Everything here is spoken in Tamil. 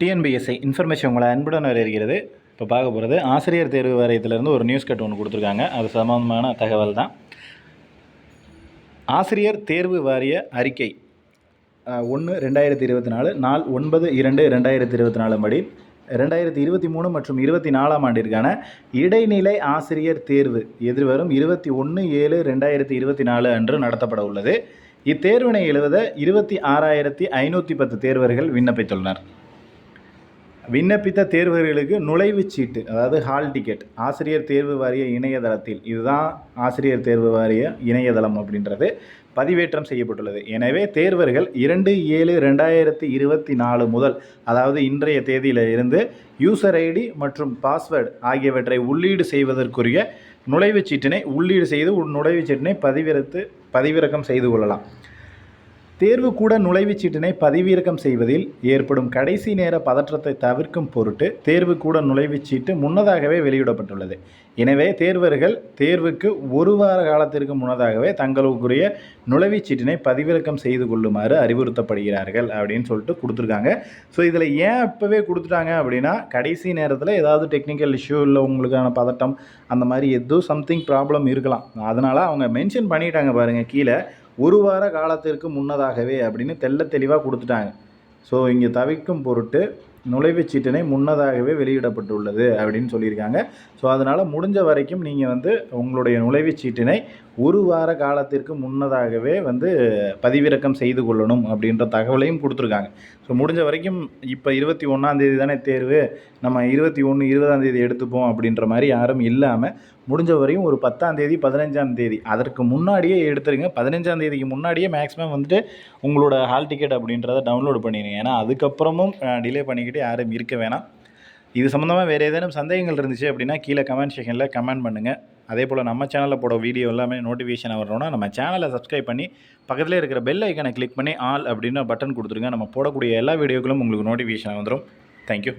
டிஎன்பிஎஸ்சி இன்ஃபர்மேஷன் உங்களை அன்புடன் வரவேற்கிறது. இப்போ பார்க்க போகிறது ஆசிரியர் தேர்வு வாரியத்திலேருந்து ஒரு நியூஸ் கட் ஒன்று கொடுத்துருக்காங்க. அது சம்பந்தமான தகவல் தான். ஆசிரியர் தேர்வு வாரிய அறிக்கை 1/2024 நாள் 9/2/2024 படி 2023 மற்றும் 24ஆம் ஆண்டிற்கான இடைநிலை ஆசிரியர் தேர்வு எதிர்வரும் 21/7/2024 அன்று நடத்தப்பட உள்ளது. இத்தேர்வினை எழுத 26,510 தேர்வர்கள் விண்ணப்பித்துள்ளனர். விண்ணப்பித்த தேர்வர்களுக்கு நுழைவுச் சீட்டு, அதாவது ஹால் டிக்கெட், ஆசிரியர் தேர்வு வாரிய இணையதளத்தில், இதுதான் ஆசிரியர் தேர்வு வாரிய இணையதளம் அப்படின்றது, பதிவேற்றம் செய்யப்பட்டுள்ளது. எனவே தேர்வர்கள் 2/7/2024 முதல், அதாவது இன்றைய தேதியில் இருந்து யூசர் ஐடி மற்றும் பாஸ்வேர்டு ஆகியவற்றை உள்ளீடு செய்வதற்குரிய நுழைவுச் சீட்டினை உள்ளீடு செய்து நுழைவுச் சீட்டினை பதிவிறக்கம் செய்து கொள்ளலாம். தேர்வுக்கூட நுழைவுச் சீட்டினை பதிவிறக்கம் செய்வதில் ஏற்படும் கடைசி நேர பதற்றத்தை தவிர்க்கும் பொருட்டு தேர்வுக்கூட நுழைவுச் சீட்டு முன்னதாகவே வெளியிடப்பட்டுள்ளது. எனவே தேர்வர்கள் தேர்வுக்கு ஒரு வார காலத்திற்கு முன்னதாகவே தங்களுக்குரிய நுழைவுச் சீட்டினை பதிவிறக்கம் செய்து கொள்ளுமாறு அறிவுறுத்தப்படுகிறார்கள் அப்படின்னு சொல்லிட்டு கொடுத்துருக்காங்க. ஸோ இதில் ஏன் இப்போவே கொடுத்துட்டாங்க அப்படின்னா, கடைசி நேரத்தில் ஏதாவது டெக்னிக்கல் இஷ்யூ இல்லை, உங்களுக்கான பதட்டம் அந்த மாதிரி ஏதோ சம்திங் ப்ராப்ளம் இருக்கலாம். அதனால் அவங்க மென்ஷன் பண்ணிட்டாங்க பாருங்கள், கீழே ஒரு வார காலத்திற்கு முன்னதாகவே அப்படின்னு தெளிவாக கொடுத்துட்டாங்க. ஸோ இங்கே தவிர்க்கும் பொருட்டு நுழைவுச் சீட்டினை முன்னதாகவே வெளியிடப்பட்டுள்ளது அப்படின்னு சொல்லியிருக்காங்க. ஸோ அதனால் முடிஞ்ச வரைக்கும் நீங்கள் உங்களுடைய நுழைவுச் சீட்டினை ஒரு வார காலத்திற்கு முன்னதாகவே பதிவிறக்கம் செய்து கொள்ளணும் அப்படின்ற தகவலையும் கொடுத்துருக்காங்க. ஸோ முடிஞ்ச வரைக்கும் இப்போ 21ஆம் தேதி தானே தேர்வு, நம்ம 21, 20ஆம் தேதி எடுத்துப்போம் அப்படின்ற மாதிரி யாரும் இல்லாமல் முடிஞ்ச வரையும் ஒரு 10ஆம் தேதி 15ஆம் தேதி அதற்கு முன்னாடியே எடுத்துருங்க. 15ஆம் தேதிக்கு முன்னாடியே மேக்ஸிமம் உங்களோட ஹால் டிக்கெட் அப்படின்றத டவுன்லோட் பண்ணிடுங்க. ஏன்னா அதுக்கப்புறமும் டிலே பண்ணிக்கிட்டு யாரும் இருக்க வேணாம். இது சம்மந்தமாக வேறு ஏதேனும் சந்தேகங்கள் இருந்துச்சு அப்படின்னா கீழே கமெண்ட் செக்ஷனில் கமெண்ட் பண்ணுங்கள். அதே போல் நம்ம சேனலில் போட வீடியோ எல்லாமே நோட்டிஃபிகேஷன் வரணும்னா நம்ம சேனலை சப்ஸ்கிரைப் பண்ணி பக்கத்தில் இருக்கிற பெல் ஐக்கனை கிளிக் பண்ணி ஆல் அப்படின்னு பட்டன் கொடுத்துருங்க. நம்ம போடக்கூடிய எல்லா வீடியோக்களும் உங்களுக்கு நோட்டிஃபிகேஷன் வந்துடும். தேங்க்யூ.